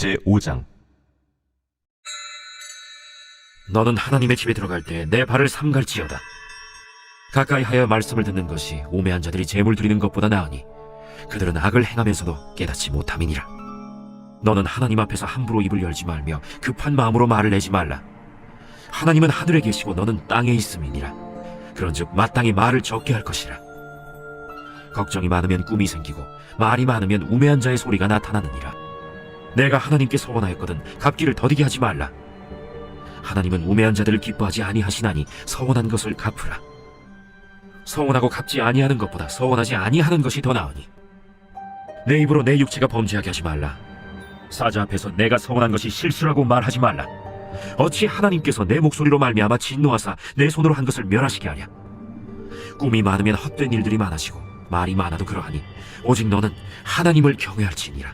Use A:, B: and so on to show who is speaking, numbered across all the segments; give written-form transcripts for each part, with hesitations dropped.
A: 제5장.
B: 너는 하나님의 집에 들어갈 때 내 발을 삼갈지어다. 가까이 하여 말씀을 듣는 것이 우매한 자들이 재물 드리는 것보다 나으니 그들은 악을 행하면서도 깨닫지 못함이니라. 너는 하나님 앞에서 함부로 입을 열지 말며 급한 마음으로 말을 내지 말라. 하나님은 하늘에 계시고 너는 땅에 있음이니라. 그런즉 마땅히 말을 적게 할 것이라. 걱정이 많으면 꿈이 생기고 말이 많으면 우매한 자의 소리가 나타나느니라. 내가 하나님께 서원하였거든 갚기를 더디게 하지 말라. 하나님은 우매한 자들을 기뻐하지 아니하시나니 서원한 것을 갚으라. 서원하고 갚지 아니하는 것보다 서원하지 아니하는 것이 더 나으니 내 입으로 내 육체가 범죄하게 하지 말라. 사자 앞에서 내가 서원한 것이 실수라고 말하지 말라. 어찌 하나님께서 내 목소리로 말미암아 진노하사 내 손으로 한 것을 멸하시게 하랴. 꿈이 많으면 헛된 일들이 많아지고 말이 많아도 그러하니 오직 너는 하나님을 경외할지니라.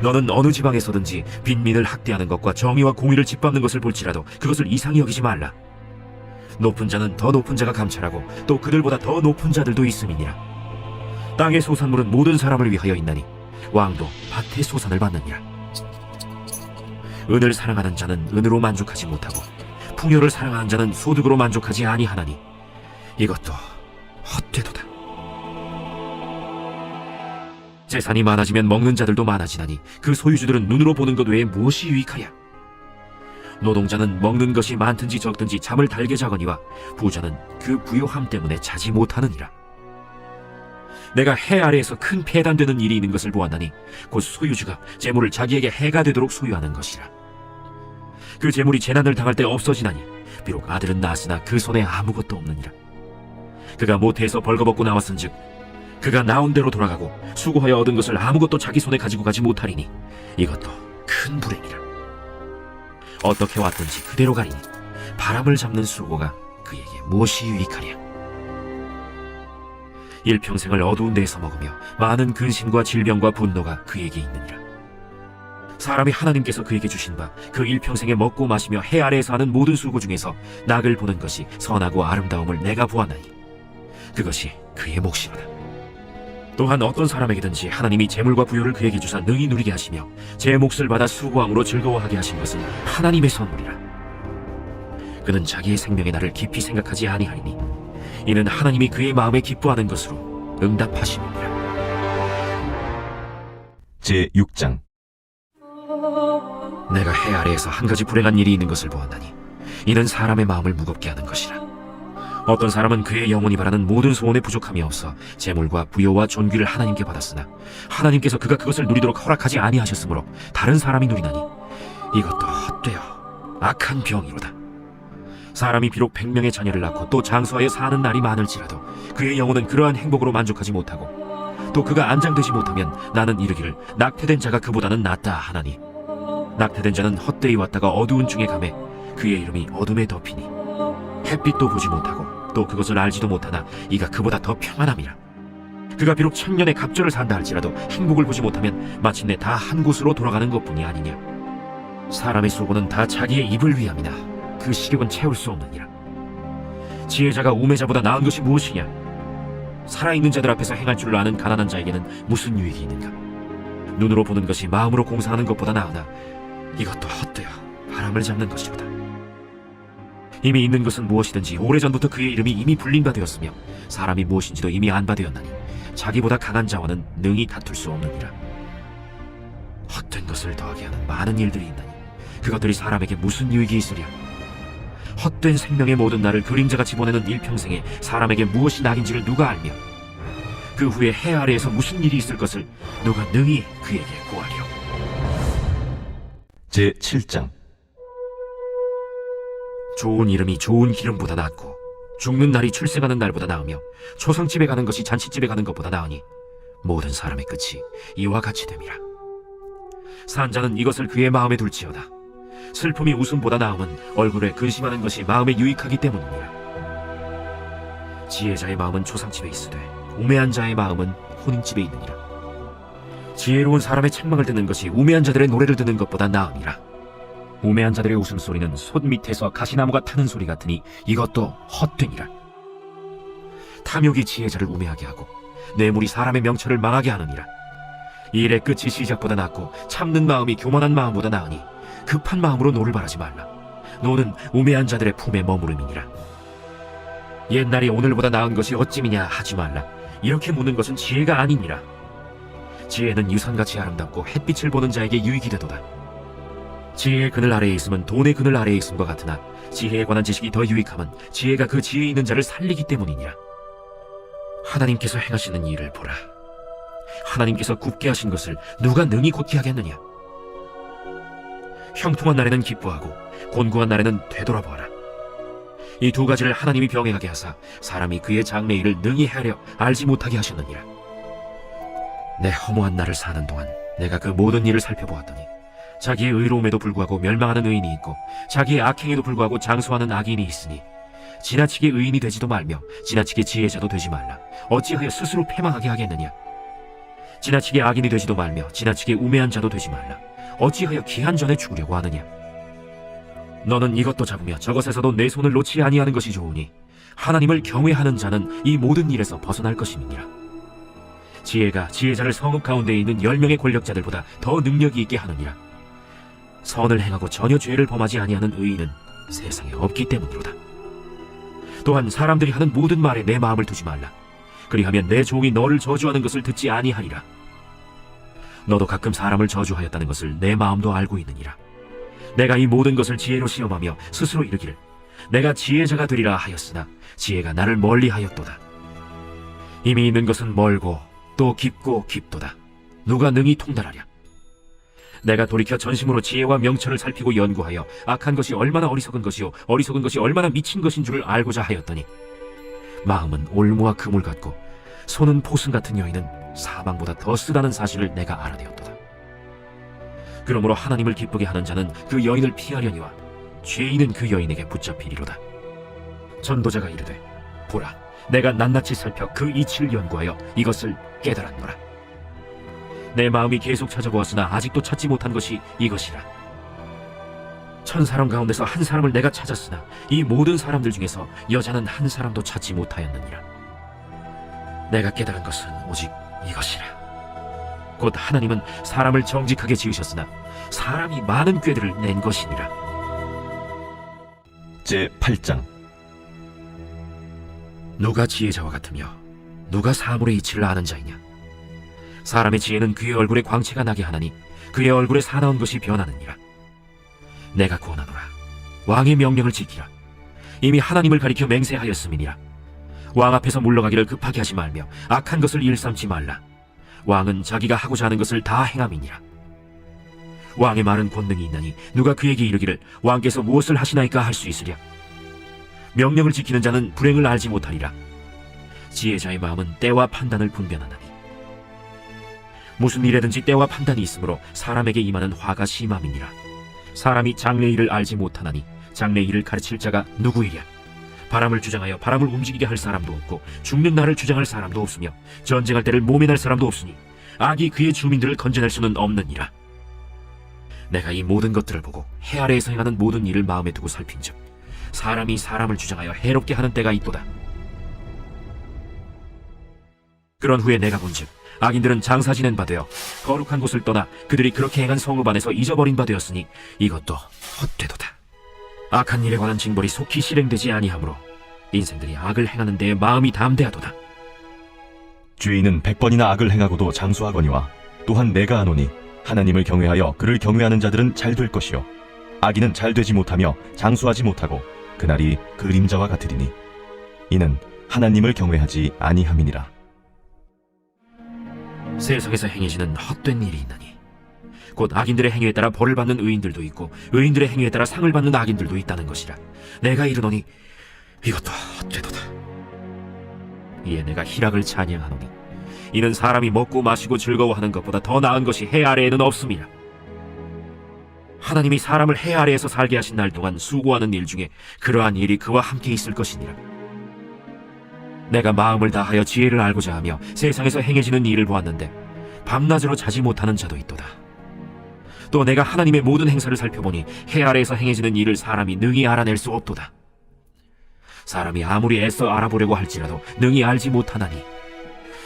B: 너는 어느 지방에서든지 빈민을 학대하는 것과 정의와 공의를 짓밟는 것을 볼지라도 그것을 이상히 여기지 말라. 높은 자는 더 높은 자가 감찰하고 또 그들보다 더 높은 자들도 있음이니라. 땅의 소산물은 모든 사람을 위하여 있나니 왕도 밭의 소산을 받느니라. 은을 사랑하는 자는 은으로 만족하지 못하고 풍요를 사랑하는 자는 소득으로 만족하지 아니하나니 이것도 헛되도다. 재산이 많아지면 먹는 자들도 많아지나니 그 소유주들은 눈으로 보는 것 외에 무엇이 유익하랴. 노동자는 먹는 것이 많든지 적든지 잠을 달게 자거니와 부자는 그 부요함 때문에 자지 못하느니라. 내가 해 아래에서 큰 폐단되는 일이 있는 것을 보았나니 곧 소유주가 재물을 자기에게 해가 되도록 소유하는 것이라. 그 재물이 재난을 당할 때 없어지나니 비록 아들은 낳았으나 그 손에 아무것도 없느니라. 그가 모태에서 벌거벗고 나왔은즉 그가 나온 대로 돌아가고 수고하여 얻은 것을 아무것도 자기 손에 가지고 가지 못하리니 이것도 큰 불행이라. 어떻게 왔든지 그대로 가리니 바람을 잡는 수고가 그에게 무엇이 유익하랴. 일평생을 어두운 데에서 먹으며 많은 근심과 질병과 분노가 그에게 있느니라. 사람이 하나님께서 그에게 주신 바 그 일평생에 먹고 마시며 해 아래에서 하는 모든 수고 중에서 낙을 보는 것이 선하고 아름다움을 내가 보았나니 그것이 그의 몫이로다. 또한 어떤 사람에게든지 하나님이 재물과 부요를 그에게 주사 능히 누리게 하시며 제 몫을 받아 수고함으로 즐거워하게 하신 것은 하나님의 선물이라. 그는 자기의 생명의 날을 깊이 생각하지 아니하리니 이는 하나님이 그의 마음에 기뻐하는 것으로 응답하심이니라.
A: 제6장.
B: 내가 해 아래에서 한 가지 불행한 일이 있는 것을 보았나니 이는 사람의 마음을 무겁게 하는 것이라. 어떤 사람은 그의 영혼이 바라는 모든 소원에 부족함이 없어 재물과 부요와 존귀를 하나님께 받았으나 하나님께서 그가 그것을 누리도록 허락하지 아니하셨으므로 다른 사람이 누리나니 이것도 헛되어 악한 병이로다. 사람이 비록 100명의 자녀를 낳고 또 장수하여 사는 날이 많을지라도 그의 영혼은 그러한 행복으로 만족하지 못하고 또 그가 안장되지 못하면 나는 이르기를 낙태된 자가 그보다는 낫다 하나니 낙태된 자는 헛되이 왔다가 어두운 중에 가매 그의 이름이 어둠에 덮이니 햇빛도 보지 못하고 또 그것을 알지도 못하나 이가 그보다 더 평안함이라. 그가 비록 1000년의 갑절을 산다 할지라도 행복을 보지 못하면 마침내 다 한 곳으로 돌아가는 것뿐이 아니냐. 사람의 수고는 다 자기의 입을 위함이나 그 식욕은 채울 수 없느니라. 지혜자가 우매자보다 나은 것이 무엇이냐. 살아있는 자들 앞에서 행할 줄을 아는 가난한 자에게는 무슨 유익이 있는가. 눈으로 보는 것이 마음으로 공상하는 것보다 나으나 이것도 헛되어 바람을 잡는 것이로다. 이미 있는 것은 무엇이든지 오래전부터 그의 이름이 이미 불린 바 되었으며 사람이 무엇인지도 이미 안 바 되었나니 자기보다 강한 자와는 능히 다툴 수 없느니라. 헛된 것을 더하게 하는 많은 일들이 있나니 그것들이 사람에게 무슨 유익이 있으랴. 헛된 생명의 모든 날을 그림자같이 보내는 일평생에 사람에게 무엇이 낙인지를 누가 알며 그 후에 해 아래에서 무슨 일이 있을 것을 누가 능히 그에게 고하리요.
A: 제7장.
B: 좋은 이름이 좋은 기름보다 낫고 죽는 날이 출생하는 날보다 나으며 초상집에 가는 것이 잔치집에 가는 것보다 나으니 모든 사람의 끝이 이와 같이 됨이라. 산 자는 이것을 그의 마음에 둘지어다. 슬픔이 웃음보다 나음은 얼굴에 근심하는 것이 마음에 유익하기 때문이니라. 지혜자의 마음은 초상집에 있으되 우매한 자의 마음은 혼인집에 있느니라. 지혜로운 사람의 책망을 듣는 것이 우매한 자들의 노래를 듣는 것보다 나음이라. 우매한 자들의 웃음소리는 솥 밑에서 가시나무가 타는 소리 같으니 이것도 헛되니라. 탐욕이 지혜자를 우매하게 하고 뇌물이 사람의 명철을 망하게 하느니라. 일의 끝이 시작보다 낫고 참는 마음이 교만한 마음보다 나으니 급한 마음으로 노를 바라지 말라. 노는 우매한 자들의 품에 머무름이니라. 옛날이 오늘보다 나은 것이 어찌미냐 하지 말라. 이렇게 묻는 것은 지혜가 아니니라. 지혜는 유산같이 아름답고 햇빛을 보는 자에게 유익이 되도다. 지혜의 그늘 아래에 있으면 돈의 그늘 아래에 있음과 같으나 지혜에 관한 지식이 더 유익함은 지혜가 그 지혜 있는 자를 살리기 때문이니라. 하나님께서 행하시는 일을 보라. 하나님께서 굽게 하신 것을 누가 능히 곧게 하겠느냐. 형통한 날에는 기뻐하고 곤고한 날에는 되돌아보아라. 이 두 가지를 하나님이 병행하게 하사 사람이 그의 장래일을 능히 헤아려 알지 못하게 하셨느니라. 내 허무한 날을 사는 동안 내가 그 모든 일을 살펴보았더니 자기의 의로움에도 불구하고 멸망하는 의인이 있고 자기의 악행에도 불구하고 장수하는 악인이 있으니 지나치게 의인이 되지도 말며 지나치게 지혜자도 되지 말라. 어찌하여 스스로 패망하게 하겠느냐. 지나치게 악인이 되지도 말며 지나치게 우매한 자도 되지 말라. 어찌하여 기한 전에 죽으려고 하느냐. 너는 이것도 잡으며 저것에서도 내 손을 놓지 아니하는 것이 좋으니 하나님을 경외하는 자는 이 모든 일에서 벗어날 것임이니라. 지혜가 지혜자를 성읍 가운데 있는 10명의 권력자들보다 더 능력이 있게 하느니라. 선을 행하고 전혀 죄를 범하지 아니하는 의인은 세상에 없기 때문이로다. 또한 사람들이 하는 모든 말에 내 마음을 두지 말라. 그리하면 내 종이 너를 저주하는 것을 듣지 아니하리라. 너도 가끔 사람을 저주하였다는 것을 내 마음도 알고 있느니라. 내가 이 모든 것을 지혜로 시험하며 스스로 이르기를 내가 지혜자가 되리라 하였으나 지혜가 나를 멀리하였도다. 이미 있는 것은 멀고 또 깊고 깊도다. 누가 능히 통달하랴. 내가 돌이켜 전심으로 지혜와 명철을 살피고 연구하여 악한 것이 얼마나 어리석은 것이요 어리석은 것이 얼마나 미친 것인 줄을 알고자 하였더니 마음은 올무와 그물 같고 손은 포승 같은 여인은 사방보다 더 쓰다는 사실을 내가 알아내었도다. 그러므로 하나님을 기쁘게 하는 자는 그 여인을 피하려니와 죄인은 그 여인에게 붙잡히리로다. 전도자가 이르되 보라, 내가 낱낱이 살펴 그 이치를 연구하여 이것을 깨달았노라. 내 마음이 계속 찾아보았으나 아직도 찾지 못한 것이 이것이라. 1000사람 가운데서 한 사람을 내가 찾았으나 이 모든 사람들 중에서 여자는 한 사람도 찾지 못하였느니라. 내가 깨달은 것은 오직 이것이라. 곧 하나님은 사람을 정직하게 지으셨으나 사람이 많은 꾀들을 낸 것이니라.
A: 제8장.
B: 누가 지혜자와 같으며 누가 사물의 이치를 아는 자이냐. 사람의 지혜는 그의 얼굴에 광채가 나게 하나니 그의 얼굴에 사나운 것이 변하느니라. 내가 구원하노라. 왕의 명령을 지키라. 이미 하나님을 가리켜 맹세하였음이니라. 왕 앞에서 물러가기를 급하게 하지 말며 악한 것을 일삼지 말라. 왕은 자기가 하고자 하는 것을 다 행함이니라. 왕의 말은 권능이 있나니 누가 그에게 이르기를 왕께서 무엇을 하시나이까 할 수 있으랴. 명령을 지키는 자는 불행을 알지 못하리라. 지혜자의 마음은 때와 판단을 분별하나니 무슨 일에든지 때와 판단이 있으므로 사람에게 임하는 화가 심함이니라. 사람이 장래일을 알지 못하나니 장래일을 가르칠 자가 누구이랴. 바람을 주장하여 바람을 움직이게 할 사람도 없고 죽는 날을 주장할 사람도 없으며 전쟁할 때를 모면할 사람도 없으니 악이 그의 주민들을 건져낼 수는 없느니라. 내가 이 모든 것들을 보고 해 아래에서 행하는 모든 일을 마음에 두고 살핀즉 사람이 사람을 주장하여 해롭게 하는 때가 있도다. 그런 후에 내가 본즉 악인들은 장사 지낸 바 되어 거룩한 곳을 떠나 그들이 그렇게 행한 성읍 안에서 잊어버린 바 되었으니 이것도 헛되도다. 악한 일에 관한 징벌이 속히 실행되지 아니하므로 인생들이 악을 행하는 데에 마음이 담대하도다.
A: 죄인은 100번이나 악을 행하고도 장수하거니와 또한 내가 아노니 하나님을 경외하여 그를 경외하는 자들은 잘 될 것이요 악인은 잘 되지 못하며 장수하지 못하고 그날이 그림자와 같으리니 이는 하나님을 경외하지 아니함이니라.
B: 세상에서 행해지는 헛된 일이 있나니 곧 악인들의 행위에 따라 벌을 받는 의인들도 있고 의인들의 행위에 따라 상을 받는 악인들도 있다는 것이라. 내가 이르노니 이것도 헛되도다. 이에 내가 희락을 찬양하노니 이는 사람이 먹고 마시고 즐거워하는 것보다 더 나은 것이 해 아래에는 없음이라. 하나님이 사람을 해 아래에서 살게 하신 날 동안 수고하는 일 중에 그러한 일이 그와 함께 있을 것이니라. 내가 마음을 다하여 지혜를 알고자 하며 세상에서 행해지는 일을 보았는데 밤낮으로 자지 못하는 자도 있도다. 또 내가 하나님의 모든 행사를 살펴보니 해 아래에서 행해지는 일을 사람이 능히 알아낼 수 없도다. 사람이 아무리 애써 알아보려고 할지라도 능히 알지 못하나니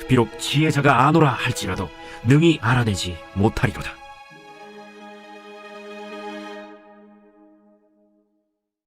B: 비록 지혜자가 아노라 할지라도 능히 알아내지 못하리로다.